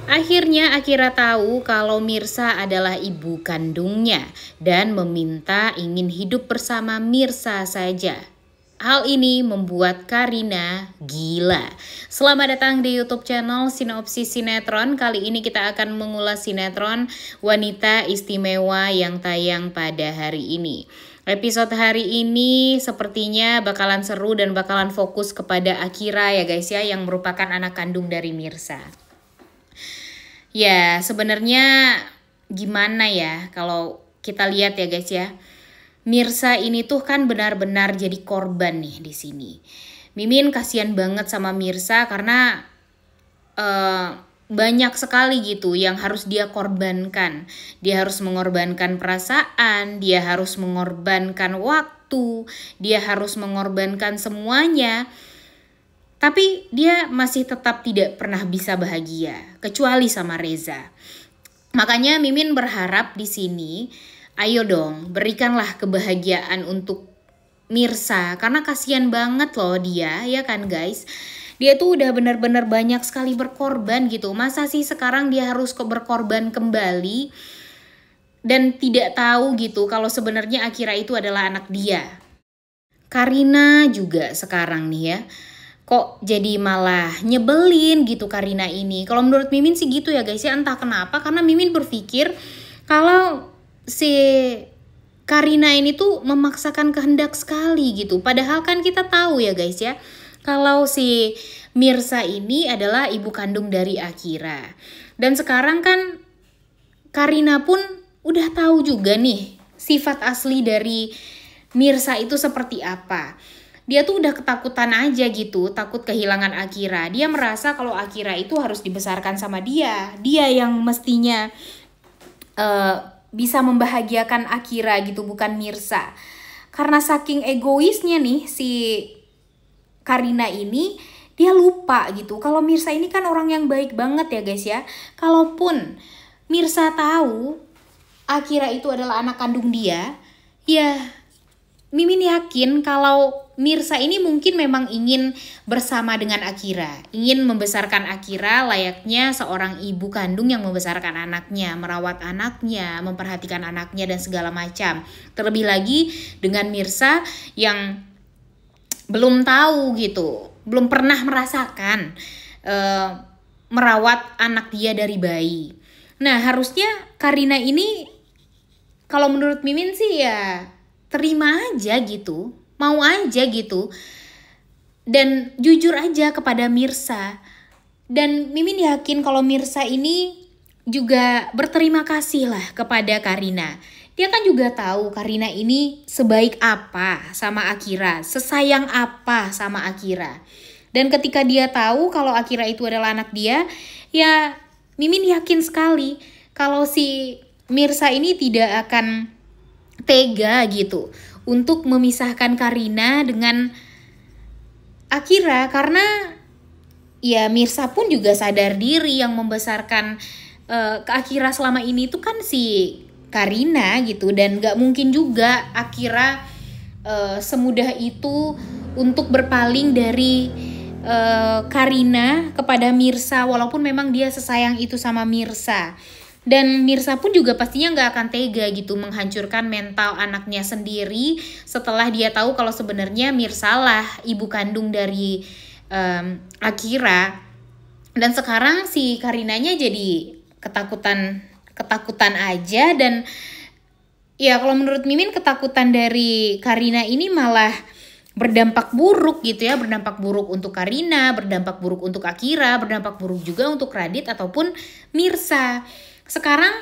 Akhirnya Akira tahu kalau Mirsa adalah ibu kandungnya dan meminta ingin hidup bersama Mirsa saja. Hal ini membuat Karina gila. Selamat datang di YouTube channel Sinopsis Sinetron. Kali ini kita akan mengulas sinetron Wanita Istimewa yang tayang pada hari ini. Episode hari ini sepertinya bakalan seru dan bakalan fokus kepada Akira ya guys ya, yang merupakan anak kandung dari Mirsa. Ya, sebenarnya gimana ya kalau kita lihat ya guys ya. Mirsa ini tuh kan benar-benar jadi korban nih di sini. Mimin kasihan banget sama Mirsa karena banyak sekali gitu yang harus dia korbankan. Dia harus mengorbankan perasaan, dia harus mengorbankan waktu, dia harus mengorbankan semuanya. Tapi dia masih tetap tidak pernah bisa bahagia, kecuali sama Reza. Makanya Mimin berharap di sini, ayo dong berikanlah kebahagiaan untuk Mirsa. Karena kasihan banget loh dia, ya kan guys. Dia tuh udah benar-benar banyak sekali berkorban gitu. Masa sih sekarang dia harus berkorban kembali dan tidak tahu gitu kalau sebenarnya Akira itu adalah anak dia. Karina juga sekarang nih ya, kok jadi malah nyebelin gitu Karina ini. Kalau menurut Mimin sih gitu ya guys ya, entah kenapa. Karena Mimin berpikir kalau si Karina ini tuh memaksakan kehendak sekali gitu. Padahal kan kita tahu ya guys ya, kalau si Mirsa ini adalah ibu kandung dari Akira. Dan sekarang kan Karina pun udah tahu juga nih sifat asli dari Mirsa itu seperti apa. Dia tuh udah ketakutan aja gitu, takut kehilangan Akira. Dia merasa kalau Akira itu harus dibesarkan sama dia. Dia yang mestinya bisa membahagiakan Akira gitu, bukan Mirsa. Karena saking egoisnya nih si Karina ini, dia lupa gitu. Kalau Mirsa ini kan orang yang baik banget ya guys ya. Kalaupun Mirsa tahu Akira itu adalah anak kandung dia, ya Mimin yakin kalau Mirsa ini mungkin memang ingin bersama dengan Akira. Ingin membesarkan Akira layaknya seorang ibu kandung yang membesarkan anaknya, merawat anaknya, memperhatikan anaknya dan segala macam. Terlebih lagi dengan Mirsa yang belum tahu gitu, belum pernah merasakan merawat anak dia dari bayi. Nah harusnya Karina ini kalau menurut Mimin sih ya terima aja gitu, mau aja gitu, dan jujur aja kepada Mirsa. Dan Mimin yakin kalau Mirsa ini juga berterima kasih lah kepada Karina. Dia kan juga tahu Karina ini sebaik apa sama Akira, sesayang apa sama Akira. Dan ketika dia tahu kalau Akira itu adalah anak dia, ya Mimin yakin sekali kalau si Mirsa ini tidak akan tega gitu untuk memisahkan Karina dengan Akira. Karena ya Mirsa pun juga sadar diri yang membesarkan ke Akira selama ini itu kan si Karina gitu. Dan gak mungkin juga Akira semudah itu untuk berpaling dari Karina kepada Mirsa, walaupun memang dia sesayang itu sama Mirsa. Dan Mirsa pun juga pastinya gak akan tega gitu menghancurkan mental anaknya sendiri setelah dia tahu kalau sebenarnya Mirsa lah ibu kandung dari Akira. Dan sekarang si Karinanya jadi ketakutan aja. Dan ya kalau menurut Mimin ketakutan dari Karina ini malah berdampak buruk gitu ya. Berdampak buruk untuk Karina, berdampak buruk untuk Akira, berdampak buruk juga untuk Radit ataupun Mirsa. Sekarang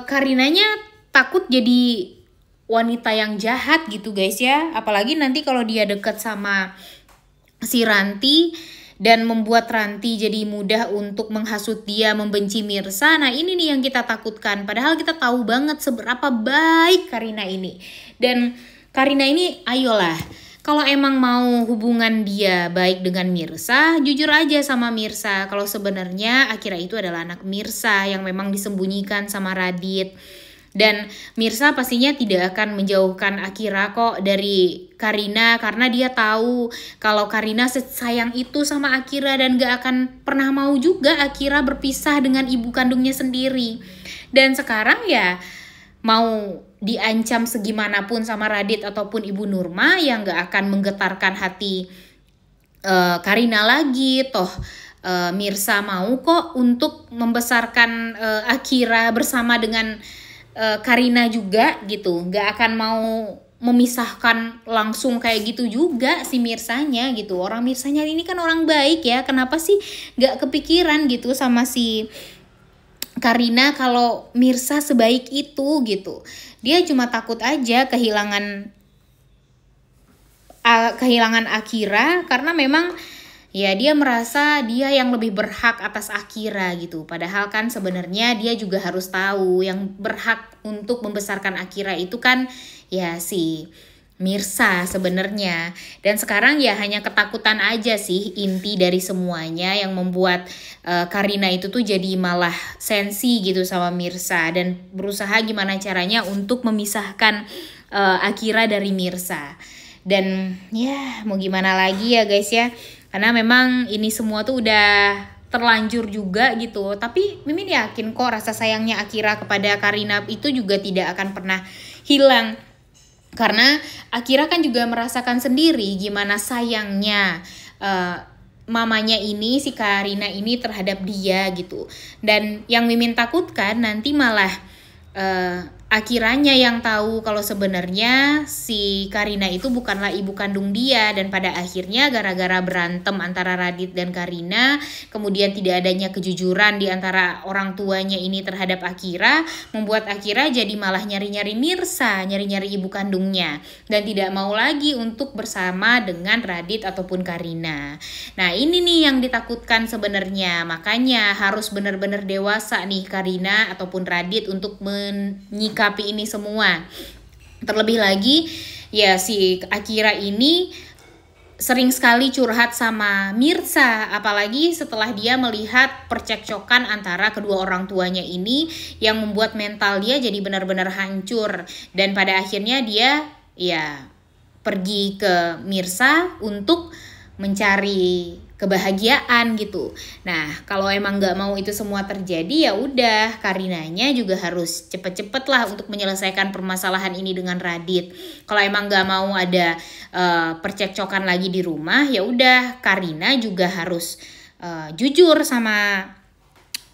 Karinanya takut jadi wanita yang jahat gitu guys ya. Apalagi nanti kalau dia deket sama si Ranti dan membuat Ranti jadi mudah untuk menghasut dia, membenci Mirsa. Nah ini nih yang kita takutkan. Padahal kita tahu banget seberapa baik Karina ini. Dan Karina ini ayolah, kalau emang mau hubungan dia baik dengan Mirsa, jujur aja sama Mirsa kalau sebenarnya Akira itu adalah anak Mirsa yang memang disembunyikan sama Radit. Dan Mirsa pastinya tidak akan menjauhkan Akira kok dari Karina, karena dia tahu kalau Karina sayang itu sama Akira dan gak akan pernah mau juga Akira berpisah dengan ibu kandungnya sendiri. Dan sekarang ya mau diancam segimanapun sama Radit ataupun Ibu Nurma yang gak akan menggetarkan hati Karina lagi. Toh Mirsa mau kok untuk membesarkan Akira bersama dengan Karina juga gitu, nggak akan mau memisahkan langsung kayak gitu juga si Mirsanya gitu. Orang Mirsanya ini kan orang baik ya, kenapa sih nggak kepikiran gitu sama si Karina kalau Mirsa sebaik itu gitu. Dia cuma takut aja kehilangan Akira, karena memang ya dia merasa dia yang lebih berhak atas Akira gitu. Padahal kan sebenarnya dia juga harus tahu yang berhak untuk membesarkan Akira itu kan ya si Mirsa sebenarnya. Dan sekarang ya hanya ketakutan aja sih inti dari semuanya yang membuat Karina itu tuh jadi malah sensi gitu sama Mirsa dan berusaha gimana caranya untuk memisahkan Akira dari Mirsa. Dan ya mau gimana lagi ya guys ya, karena memang ini semua tuh udah terlanjur juga gitu. Tapi Mimin yakin kok rasa sayangnya Akira kepada Karina itu juga tidak akan pernah hilang. Karena Akira kan juga merasakan sendiri gimana sayangnya mamanya ini, si Karina ini terhadap dia gitu. Dan yang Mimin takutkan nanti malah Akiranya yang tahu kalau sebenarnya si Karina itu bukanlah ibu kandung dia, dan pada akhirnya gara-gara berantem antara Radit dan Karina, kemudian tidak adanya kejujuran di antara orang tuanya ini terhadap Akira, membuat Akira jadi malah nyari-nyari Mirsa, nyari-nyari ibu kandungnya, dan tidak mau lagi untuk bersama dengan Radit ataupun Karina. Nah ini nih yang ditakutkan sebenarnya, makanya harus benar-benar dewasa nih Karina ataupun Radit untuk menyikapi ini semua. Terlebih lagi ya si Akira ini sering sekali curhat sama Mirsa, apalagi setelah dia melihat percekcokan antara kedua orang tuanya ini yang membuat mental dia jadi benar-benar hancur, dan pada akhirnya dia ya pergi ke Mirsa untuk mencari kebahagiaan gitu. Nah kalau emang nggak mau itu semua terjadi, ya udah Karinanya juga harus cepet-cepet lah untuk menyelesaikan permasalahan ini dengan Radit. Kalau emang nggak mau ada percekcokan lagi di rumah, ya udah Karina juga harus jujur sama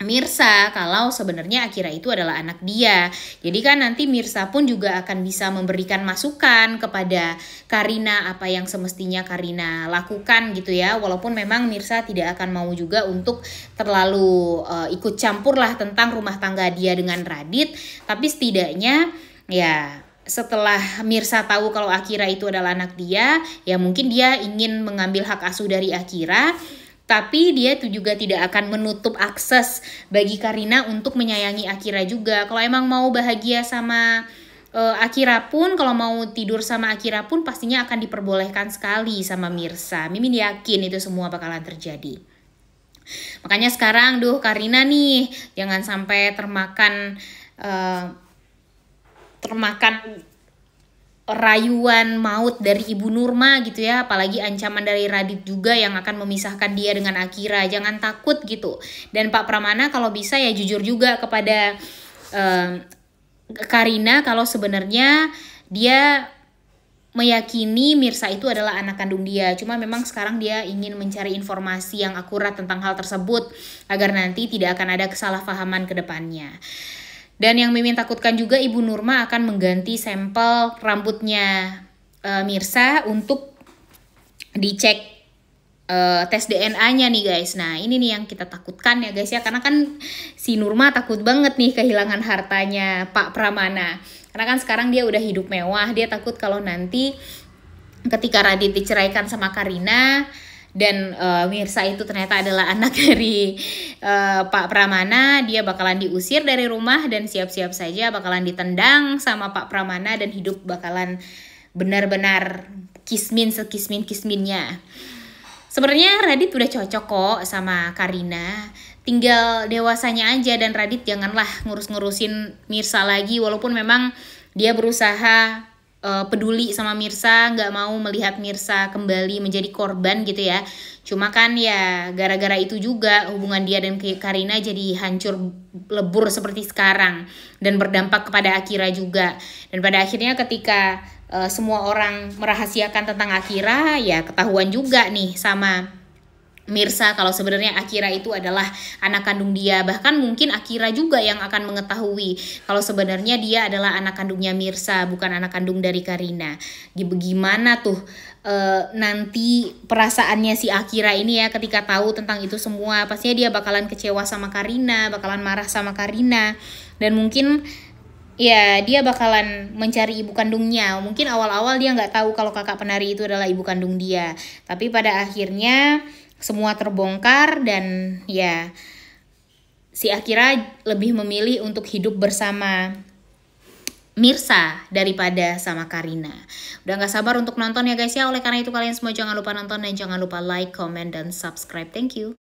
Mirsa kalau sebenarnya Akira itu adalah anak dia. Jadi kan nanti Mirsa pun juga akan bisa memberikan masukan kepada Karina apa yang semestinya Karina lakukan gitu ya. Walaupun memang Mirsa tidak akan mau juga untuk terlalu ikut campur lah tentang rumah tangga dia dengan Radit. Tapi setidaknya ya setelah Mirsa tahu kalau Akira itu adalah anak dia, ya mungkin dia ingin mengambil hak asuh dari Akira. Tapi dia tuh juga tidak akan menutup akses bagi Karina untuk menyayangi Akira juga. Kalau emang mau bahagia sama Akira pun, kalau mau tidur sama Akira pun pastinya akan diperbolehkan sekali sama Mirsa. Mimin yakin itu semua bakalan terjadi. Makanya sekarang Karina nih jangan sampai termakan rayuan maut dari Ibu Nurma gitu ya, apalagi ancaman dari Radit juga yang akan memisahkan dia dengan Akira. Jangan takut gitu. Dan Pak Pramana kalau bisa ya jujur juga kepada Karina kalau sebenarnya dia meyakini Mirsa itu adalah anak kandung dia. Cuma memang sekarang dia ingin mencari informasi yang akurat tentang hal tersebut agar nanti tidak akan ada kesalahpahaman ke depannya. Dan yang Mimin takutkan juga Ibu Nurma akan mengganti sampel rambutnya Mirsa untuk dicek tes DNA-nya nih guys. Nah ini nih yang kita takutkan ya guys ya. Karena kan si Nurma takut banget nih kehilangan hartanya Pak Pramana. Karena kan sekarang dia udah hidup mewah. Dia takut kalau nanti ketika Radit diceraikan sama Karina dan Mirsa itu ternyata adalah anak dari Pak Pramana, dia bakalan diusir dari rumah dan siap-siap saja bakalan ditendang sama Pak Pramana dan hidup bakalan benar-benar sekismin-kisminnya. Sebenarnya Radit udah cocok kok sama Karina, tinggal dewasanya aja, dan Radit janganlah ngurus-ngurusin Mirsa lagi, walaupun memang dia berusaha peduli sama Mirsa, nggak mau melihat Mirsa kembali menjadi korban gitu ya. Cuma kan ya gara-gara itu juga hubungan dia dan Karina jadi hancur lebur seperti sekarang, dan berdampak kepada Akira juga. Dan pada akhirnya ketika semua orang merahasiakan tentang Akira, ya ketahuan juga nih sama Mirsa kalau sebenarnya Akira itu adalah anak kandung dia. Bahkan mungkin Akira juga yang akan mengetahui kalau sebenarnya dia adalah anak kandungnya Mirsa, bukan anak kandung dari Karina. Gimana tuh nanti perasaannya si Akira ini ya ketika tahu tentang itu semua. Pastinya dia bakalan kecewa sama Karina, bakalan marah sama Karina, dan mungkin ya dia bakalan mencari ibu kandungnya. Mungkin awal-awal dia nggak tahu kalau kakak penari itu adalah ibu kandung dia, tapi pada akhirnya semua terbongkar, dan ya si Akira lebih memilih untuk hidup bersama Mirsa daripada sama Karina. Udah gak sabar untuk nonton ya guys ya. Oleh karena itu kalian semua jangan lupa nonton, dan jangan lupa like, comment, dan subscribe. Thank you.